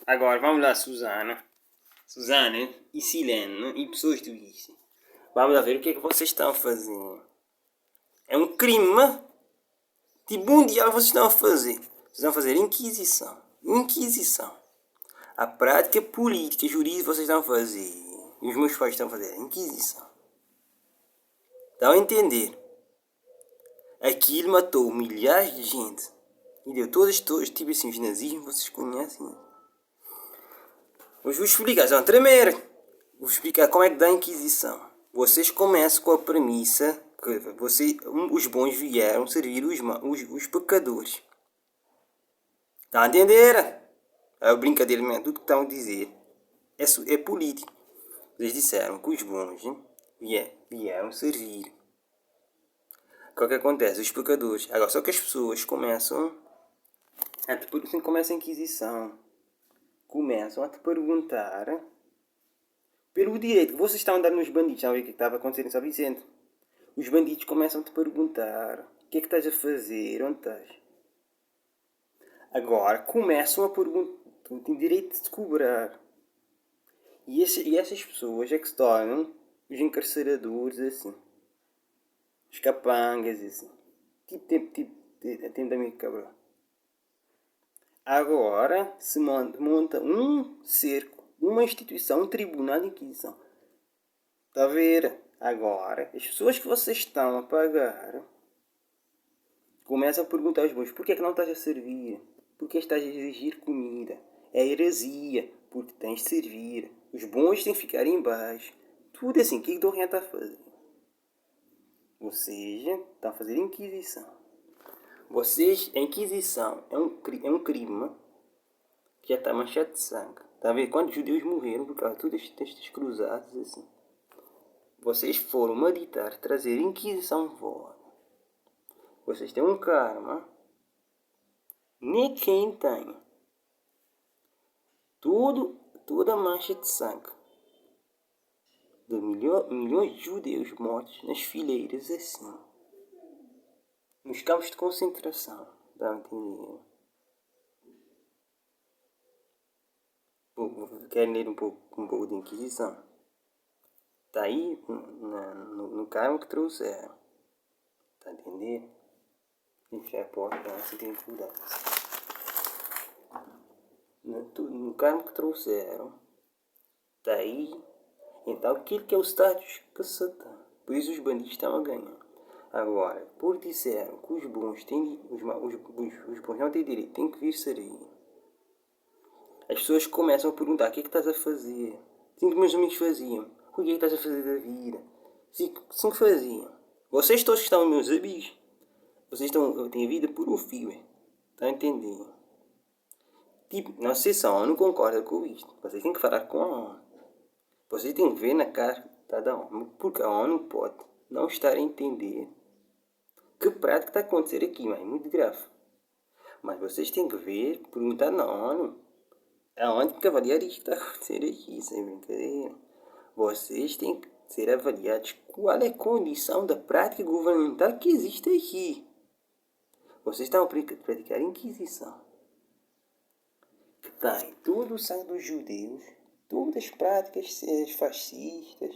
Agora vamos lá, Susana. Susana e Silene e pessoas do isto. Vamos lá ver o que é que vocês estão a fazer. É um crime. Tipo, um dia vocês estão a fazer. Vocês estão a fazer inquisição. Inquisição. A prática política, jurídica vocês estão a fazer. E os meus pais estão a fazer. Inquisição. Estão a entender? Aquilo matou milhares de gente. E deu todos, tipo assim, os nazismos, vocês conhecem. Vos explicar, já tremer. Vou explicar como é que dá a Inquisição. Vocês começam com a premissa que os bons vieram servir os pecadores. Está a entender? É brincadeira mesmo, tudo que estão a dizer é político. Eles disseram que os bons vieram servir. O que é que acontece? Os pecadores. Agora, só que as pessoas começam começa a Inquisição. Começam a te perguntar pelo direito que vocês estão a dar nos bandidos. Estão a ver o que estava a acontecer em São Vicente? Os bandidos começam a te perguntar: o que é que estás a fazer? Onde estás? Agora começam a perguntar: tu tens direito de te cobrar. E essas pessoas é que se tornam os encarceradores, assim. Os capangas, assim. Tempo da minha cabra. Agora se monta um cerco, uma instituição, um tribunal de inquisição. Está a ver? Agora, as pessoas que vocês estão a pagar começam a perguntar aos bons: porquê é que não estás a servir? Porquê estás a exigir comida? É heresia, porque tens de servir. Os bons têm que ficar em baixo. Tudo assim, o que o Dorian está a fazer? Ou seja, está a fazer inquisição. A inquisição é um crime que já está manchado de sangue. Está a ver? Quantos judeus morreram por causa de todos estes cruzados assim? Vocês foram meditar, trazer inquisição fora. Vocês têm um karma. Nem quem tem. Toda mancha de sangue. De milhões de judeus mortos nas fileiras assim. Nos campos de concentração. Dá a entender? Querem ler um pouco de Inquisição? Está aí no karma que trouxeram. Está a entender? Fechar a porta, assim tem que cuidar. No karma que trouxeram. Está aí. Então aquilo que é o status que se dá. Por isso os bandidos estão a ganhar. Agora, por disseram que os bons têm. Os bons não têm direito, têm que vir servir. As pessoas começam a perguntar: o que é que estás a fazer? Assim que meus amigos faziam: o que é que estás a fazer da vida? Assim que faziam. Vocês todos que estão meus amigos, têm a vida por um fio. Estão a entender? Tipo, não sei se a ONU concorda com isto. Vocês têm que falar com a ONU. Vocês têm que ver na cara da ONU. Porque a ONU pode não estar a entender que prática está a acontecer aqui, mas é muito grave. Mas vocês têm que ver, perguntar na ONU. Aonde que avaliar isto que está a acontecer aqui, sem brincadeira. Vocês têm que ser avaliados qual é a condição da prática governamental que existe aqui. Vocês estão a praticar inquisição. Que tem todo o sangue dos judeus, todas as práticas fascistas,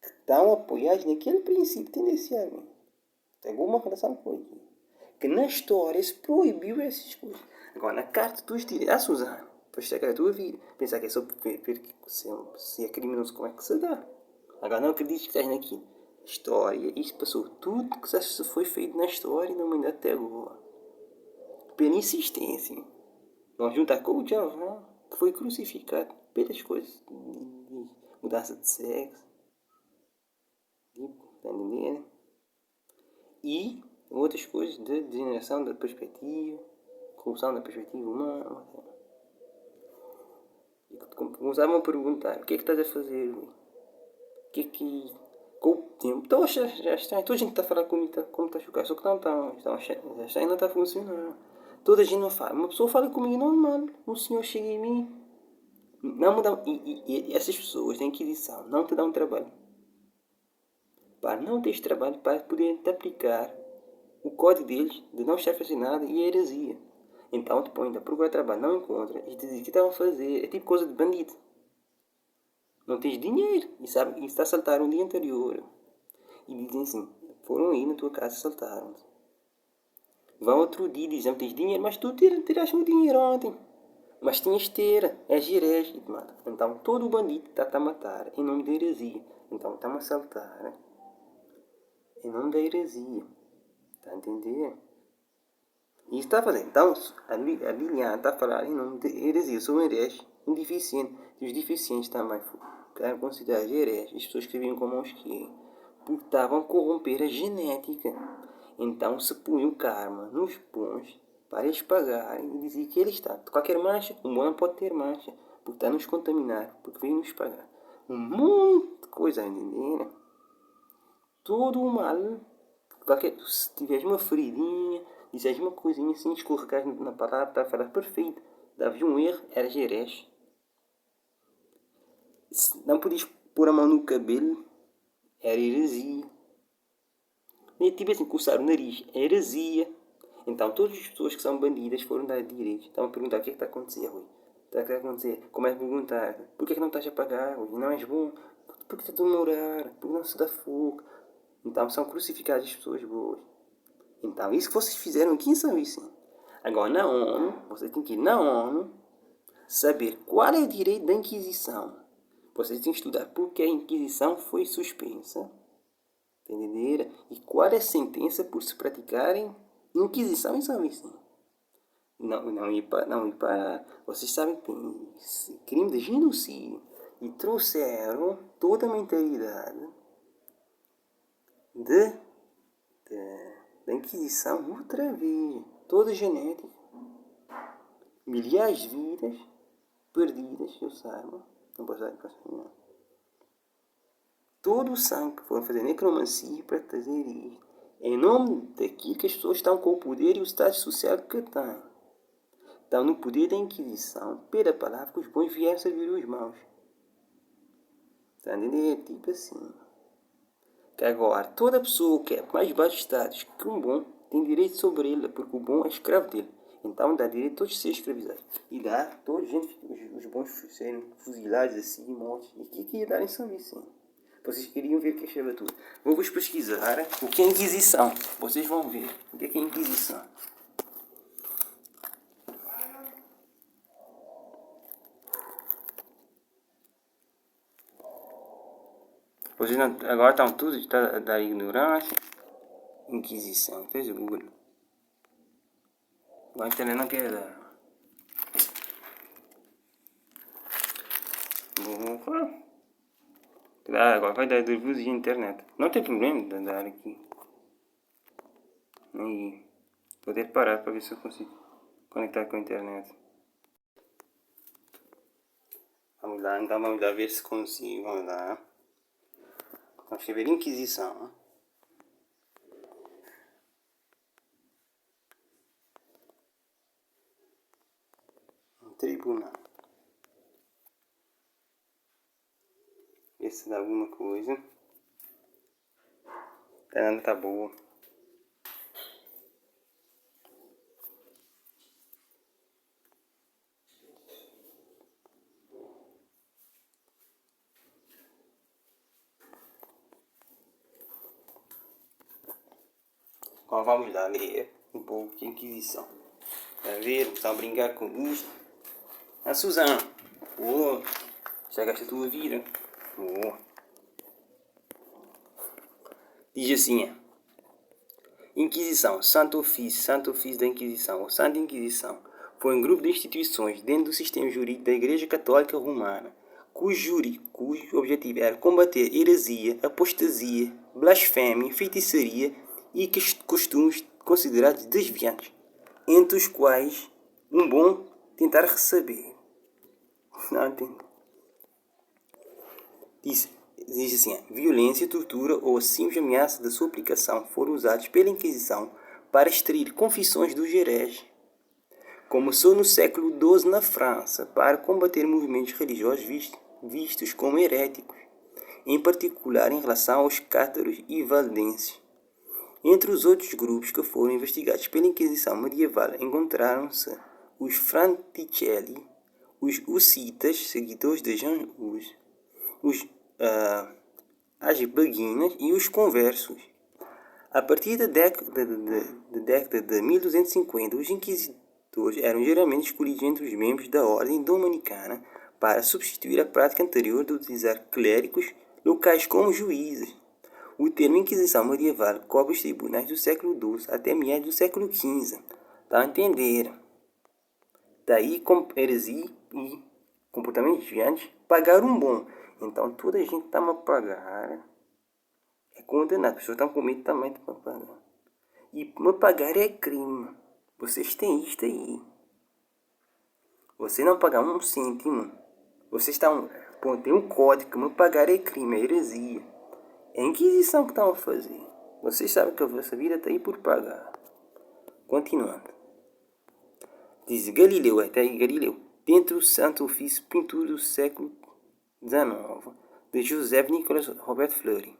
que estão apoiadas naquele princípio tendencialmente. Tem alguma relação com aquilo. Que na história se proibiu essas coisas. Agora, na carta dos direitos. Ah, Suzana, para estragar a tua vida. Pensar que é só ver se é criminoso, como é que se dá. Agora, não acredites que estás naquilo. História, isto passou. Tudo que se foi feito na história e na humanidade até agora. Pela insistência. Vamos juntar com o Javão, que foi crucificado pelas coisas de mudança de sexo. Está a entender? E outras coisas de degeneração da perspectiva, corrupção da perspectiva humana. E começavam a perguntar: o que é que estás a fazer? O que é que. Com o tempo. Então já está. Toda a gente está a falar comigo como está a chocar. Só que não está. Já ainda está a funcionar. Toda a gente não fala. Uma pessoa fala comigo normal. Um senhor chega em mim. Não me dá. E essas pessoas têm inquisição. Não te dão trabalho. Para não teres trabalho para poder te aplicar o código deles de não estar fazendo nada e a heresia. Então te põe a procurar trabalho, não encontra, e te diz o que estavam a fazer. É tipo coisa de bandido. Não tens dinheiro e sabe, e está a saltar um dia anterior. E dizem assim, foram aí na tua casa e saltaram-te. Vão outro dia e dizem, tens dinheiro, mas tu tiraste o dinheiro ontem. Mas tinhas de ter, é girés e te mata. Então todo o bandido está-te a matar em nome da heresia. Então está-me a saltar em nome da heresia. Está a entender? E está a fazer. Então a Liliana está a falar em nome da heresia. Eu sou um herege, um deficiente. E os deficientes também eram considerados hereges. As pessoas que viviam como os que porque estavam a corromper a genética. Então se punha o karma nos bons para eles pagarem e dizer que ele está. De qualquer mancha, um bom não pode ter mancha, porque está a nos contaminar, porque veio nos pagar. Um monte de coisa a entender. Todo o mal, se tiveres uma feridinha, dizes uma coisinha assim, escorregares na palavra, está a falar perfeito. Davas um erro, eras herege. Se não podias pôr a mão no cabelo, era heresia. Nem tipo assim, coçar o nariz, é heresia. Então todas as pessoas que são bandidas foram dar direitos. Estão a perguntar o que é que está a acontecer, Rui. O que é que está a acontecer? Começa a perguntar, porquê é que não estás a pagar, Rui? Não és bom? Porque estás a demorar? Porque não se dá fogo? Então são crucificadas as pessoas boas. Então isso que vocês fizeram aqui em São Vicente. Agora na ONU, vocês têm que ir na ONU saber qual é o direito da Inquisição. Vocês têm que estudar porque a Inquisição foi suspensa. Entenderam? E qual é a sentença por se praticarem Inquisição em São Vicente? Não ir para. Vocês sabem que tem crime de genocídio. E trouxeram toda a mentalidade da Inquisição outra vez. Toda a genética. Milhares de vidas perdidas, eu saiba. Não posso dar para não. Todo o sangue que foram fazer necromancia para trazer isto. Em nome daquilo que as pessoas estão com o poder e o status social que têm. Estão no poder da Inquisição, pela palavra que os bons vieram servir os maus. Está a entender? É tipo assim. Que agora, toda pessoa que é mais baixo status que um bom, tem direito sobre ele, porque o bom é escravo dele. Então dá direito a todos serem escravizados. E dá a todos os bons serem fuzilados assim, mortos. E o que ia dar em São Vicente? Vocês queriam ver o que é escravatura. Vou-vos pesquisar o que é Inquisição. Vocês vão ver o que é Inquisição. Vocês não, agora estão tudo está a dar ignorância. Inquisição. Fez o Google. A internet não quer dar. Agora vai dar nervoso de internet. Não tem problema de andar aqui. Aí. Vou ter que parar para ver se eu consigo conectar com a internet. Vamos lá, então vamos lá ver se consigo. Vamos lá. Vamos escrever Inquisição. Tribunal. Ver se dá alguma coisa. A internet tá boa. Agora vamos lá ler um pouco de Inquisição. Para ver, estão a brincar com isto. Ah, Suzana. Oh, já gasta a tua vida. Oh. Diz assim, Inquisição, Santo Ofício da Inquisição, ou Santa Inquisição, foi um grupo de instituições dentro do sistema jurídico da Igreja Católica Romana, cujo objetivo era combater heresia, apostasia, blasfémia, feitiçaria e costumes considerados desviantes, entre os quais um bom tentar receber. Não entendo. Diz assim, violência, tortura ou a simples ameaça da sua aplicação foram usados pela Inquisição para extrair confissões dos hereges. Começou no século XII na França para combater movimentos religiosos vistos como heréticos, em particular em relação aos cátaros e valdenses. Entre os outros grupos que foram investigados pela Inquisição medieval encontraram-se os Franticelli, os hussitas, seguidores de Jean Hus, os Asbeguinas e os conversos. A partir da década de 1250, os inquisidores eram geralmente escolhidos entre os membros da ordem dominicana para substituir a prática anterior de utilizar clérigos locais como juízes. O termo Inquisição medieval cobre os tribunais do século XII até meados do século XV. Está a entender? Daí, com heresia e comportamentos desviantes, pagar um bom. Então, toda a gente está a pagar é condenado. As pessoas estão com medo também de pagar. E me pagar é crime. Vocês têm isto aí. Você não pagar um cêntimo. Vocês estão... tem um código que me pagar é crime, é heresia. É a Inquisição que estão a fazer. Vocês sabem que a vossa vida está aí por pagar. Continuando. Diz Galileu, até aí Galileu. Dentro do Santo Ofício, pintura do século XIX, de José Nicolas Robert Fleury.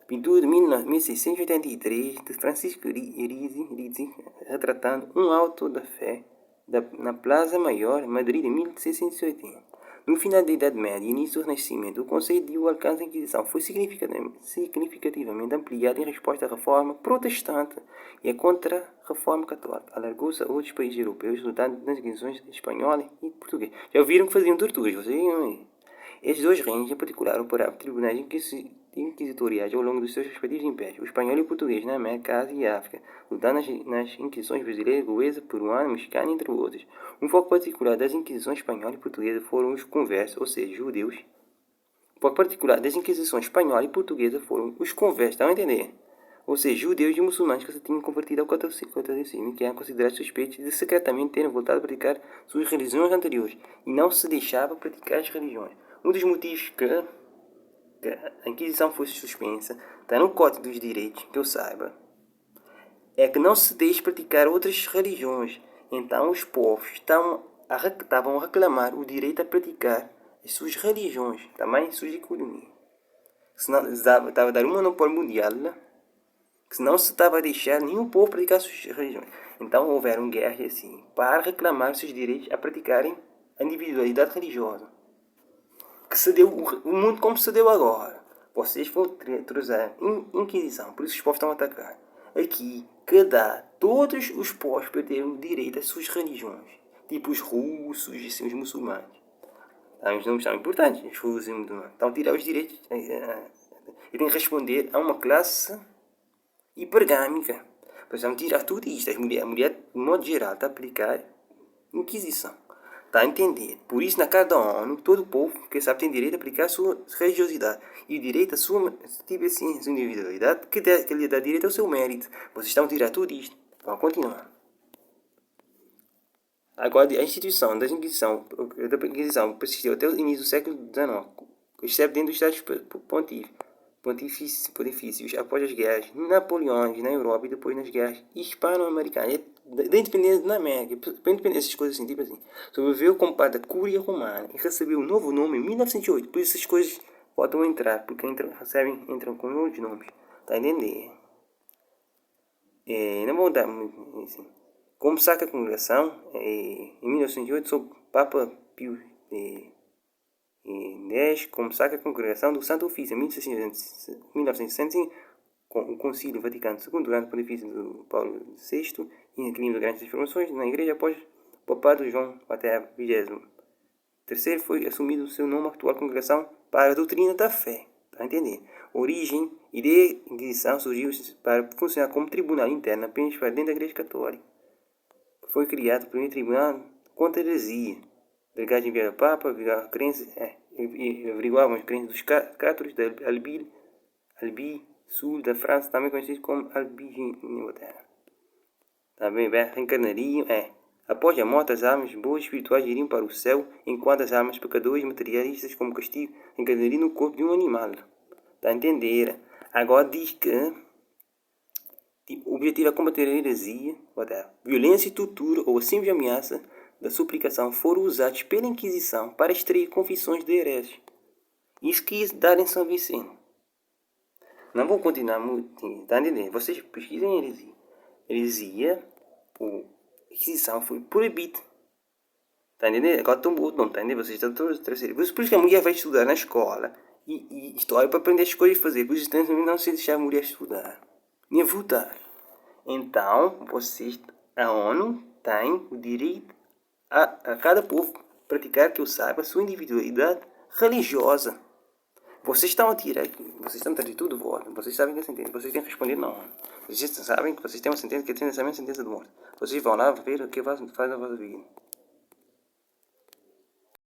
Pintura de 1683, de Francisco Rizzi, retratando um auto da fé na Plaza Maior, Madrid, em 1680. No final da Idade Média e início do Renascimento, o conceito de o alcance da Inquisição foi significativamente ampliado em resposta à Reforma Protestante e à Contra-Reforma Católica. Alargou-se a outros países europeus, resultando nas Inquisições espanhola e portuguesa. Já ouviram que faziam torturas? Vocês viram? Estes dois reinos, em particular, operavam tribunais inquisitoriais ao longo dos seus respectivos impérios, o espanhol e o português na América, Ásia e África, lutando nas inquisições brasileira, goesa, peruana, mexicana, entre outros. Um foco particular das inquisições espanhola e portuguesa foram os conversos, ou seja, judeus. Um foco particular das inquisições espanhola e portuguesa foram os conversos, estão a entender? Ou seja, judeus e muçulmanos que se tinham convertido ao catolicismo e que eram considerados suspeitos de secretamente terem voltado a praticar suas religiões anteriores e não se deixava praticar as religiões. Um dos motivos que a Inquisição fosse suspensa, está no Código dos Direitos, que eu saiba, é que não se deixe praticar outras religiões. Então os povos estavam a reclamar o direito a praticar as suas religiões, também suas economias. Senão estava a dar um monopólio mundial, que senão se estava a deixar nenhum povo praticar suas religiões. Então houveram guerras assim, para reclamar os seus direitos a praticarem a individualidade religiosa. Que se deu o mundo como se deu agora. Vocês vão trazer Inquisição, por isso os povos estão a atacar. Aqui, que dá todos os povos perderam direito às suas religiões. Tipo os russos e assim, os muçulmanos. Os nomes são importantes, os russos e os muçulmanos. Estão a tirar os direitos e têm que responder a uma classe hipergâmica. Precisam tirar tudo isto. A mulher, de modo geral, está a aplicar Inquisição. Está a entender? Por isso, na cara da ONU, todo o povo que sabe tem direito a aplicar a sua religiosidade. E o direito à sua, tipo assim, sua individualidade, que lhe dá direito ao seu mérito. Vocês estão a tirar tudo isto. Vamos continuar. Agora, a instituição da Inquisição persistiu até o início do século XIX, exceto dentro dos Estados pontifícios após as guerras napoleônicas na Europa e depois nas guerras hispano-americanas. Da independência na América, para independência, essas coisas assim, tipo assim. Sobreviveu como parte da Cúria Romana e recebeu um novo nome em 1908. Por isso essas coisas voltam a entrar, porque entram com novos nomes. Está a entender? Não vou dar muito assim. Como saca a congregação, em 1908, sob Papa Pio X, como saca a congregação do Santo Ofício, em 1965, com o Concílio Vaticano II, durante o pontifício do Paulo VI, e no clima de grandes transformações na Igreja após o papado João até a 20º. Terceiro, foi assumido o seu nome atual congregação para a doutrina da fé. Está a entender? Origem e de Inquisição surgiu para funcionar como tribunal interno apenas para dentro da Igreja Católica. Foi criado o primeiro tribunal contra a heresia. Delegados enviados ao Papa, averiguavam as crenças dos católicos de Albi Sul da França, também conhecido como Albi na Inglaterra. Também reencarnariam, após a morte, as almas boas espirituais iriam para o céu, enquanto as almas pecadoras materialistas, como castigo, reencarnariam no corpo de um animal. Está a entender? Agora diz que o objetivo é combater a heresia, violência e tortura ou a simples ameaça da suplicação foram usados pela Inquisição para extrair confissões de hereges. Isso quis dar em São Vicente. Não vou continuar muito, tá entendendo? Vocês pesquisem heresia. Heresia, a Inquisição foi proibida. Tá entendendo? Agora estão bom, não tá entendendo? Vocês estão todos terceiros. Por isso que a mulher vai estudar na escola e história para aprender as coisas a fazer. Por isso também não se deixar a mulher estudar, nem votar. Então, a ONU tem o direito a cada povo praticar, que eu saiba, a sua individualidade religiosa. Vocês estão a tirar, vocês estão a tirar tudo de volta. Vocês sabem que é sentença. Vocês têm que responder não. Vocês sabem que vocês têm uma sentença que é a sentença de morte. Vocês vão lá ver o que faz na vossa vida.